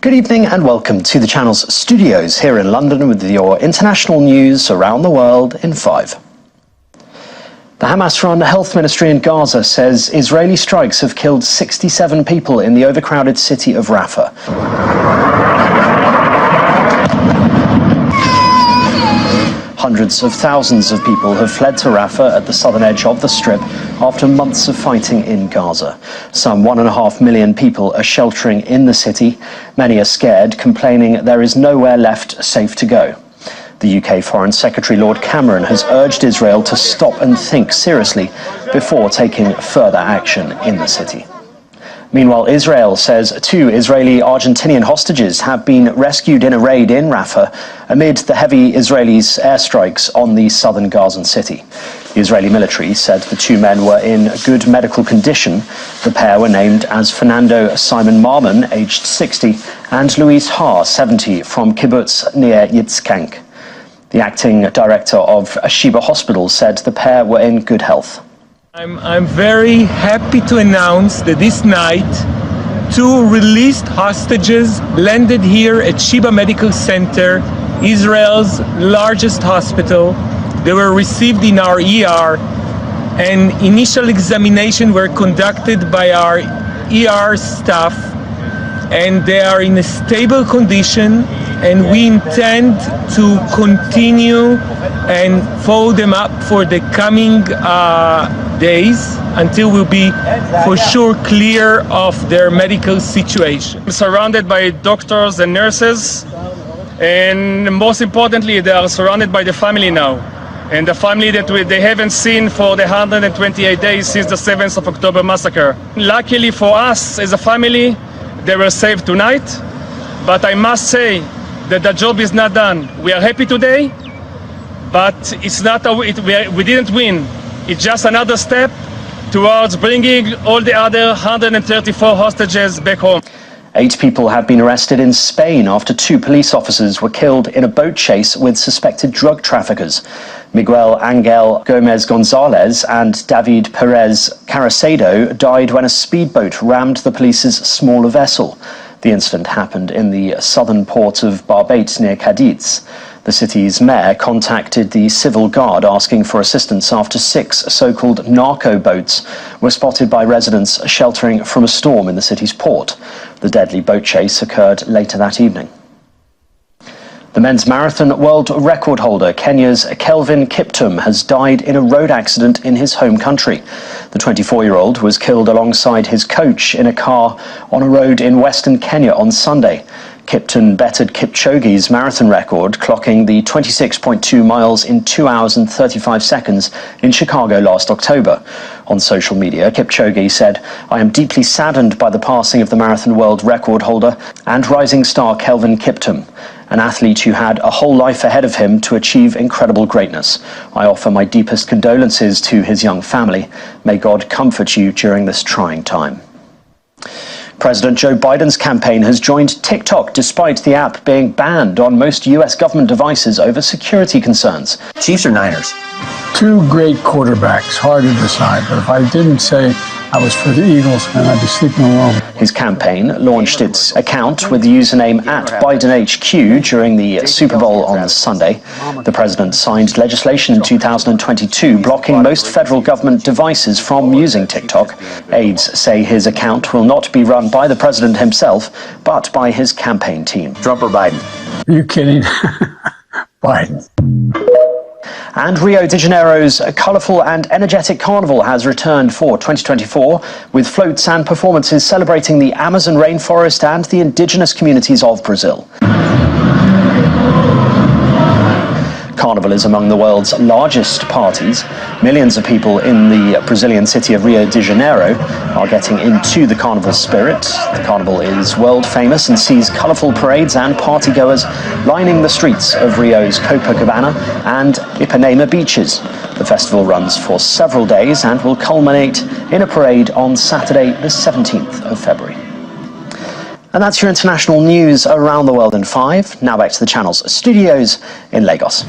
Good evening and welcome to the channel's studios here in London with your international news around the world in 5. The Hamas-run health ministry in Gaza says Israeli strikes have killed 67 people in the overcrowded city of Rafa. Hundreds of thousands of people have fled to Rafa at the southern edge of the Strip after months of fighting in Gaza. Some 1.5 million people are sheltering in the city. Many are scared, complaining there is nowhere left safe to go. The UK Foreign Secretary Lord Cameron has urged Israel to stop and think seriously before taking further action in the city. Meanwhile, Israel says 2 Israeli-Argentinian hostages have been rescued in a raid in Rafah amid the heavy Israeli airstrikes on the southern Gazan city. The Israeli military said the 2 men were in good medical condition. The pair were named as Fernando Simon Marmon, aged 60, and Luis Har, 70, from kibbutz near Yitzkank. The acting director of Sheba Hospital said the pair were in good health. I'm very happy to announce that this night 2 released hostages landed here at Sheba Medical Center, Israel's largest hospital. They were received in our ER, and initial examination were conducted by our ER staff, and they are in a stable condition, and we intend to continue and follow them up for the coming days until we'll be for sure clear of their medical situation. I'm surrounded by doctors and nurses, and most importantly, they are surrounded by the family now. And the family that they haven't seen for the 128 days since the 7th of October massacre. Luckily for us as a family, they were saved tonight, but I must say that the job is not done. We are happy today, but it's not we didn't win. It's just another step towards bringing all the other 134 hostages back home. 8 people have been arrested in Spain after 2 police officers were killed in a boat chase with suspected drug traffickers. Miguel Angel Gomez Gonzalez and David Perez Caracedo died when a speedboat rammed the police's smaller vessel. The incident happened in the southern port of Barbate near Cadiz. The city's mayor contacted the civil guard asking for assistance after 6 so-called narco boats were spotted by residents sheltering from a storm in the city's port. The deadly boat chase occurred later that evening. The men's marathon world record holder, Kenya's Kelvin Kiptum, has died in a road accident in his home country. The 24-year-old was killed alongside his coach in a car on a road in western Kenya on Sunday. Kiptum bettered Kipchoge's marathon record, clocking the 26.2 miles in 2 hours and 35 seconds in Chicago last October. On social media, Kipchoge said, "I am deeply saddened by the passing of the marathon world record holder and rising star Kelvin Kiptum, an athlete who had a whole life ahead of him to achieve incredible greatness. I offer my deepest condolences to his young family. May God comfort you during this trying time." President Joe Biden's campaign has joined TikTok despite the app being banned on most US government devices over security concerns. Chiefs or Niners? 2 great quarterbacks, hard to decide, but if I didn't say I was for the Eagles, then I'd be sleeping alone. His campaign launched its account with the username @BidenHQ during the Super Bowl on Sunday. The president signed legislation in 2022 blocking most federal government devices from using TikTok. Aides say his account will not be run by the president himself, but by his campaign team. Trump or Biden? Are you kidding? Biden. And Rio de Janeiro's colourful and energetic carnival has returned for 2024, with floats and performances celebrating the Amazon rainforest and the indigenous communities of Brazil. Carnival is among the world's largest parties. Millions of people in the Brazilian city of Rio de Janeiro are getting into the carnival spirit. The carnival is world famous and sees colourful parades and partygoers lining the streets of Rio's Copacabana and Ipanema beaches. The festival runs for several days and will culminate in a parade on Saturday, the 17th of February. And that's your international news around the world in 5. Now back to the channel's studios in Lagos.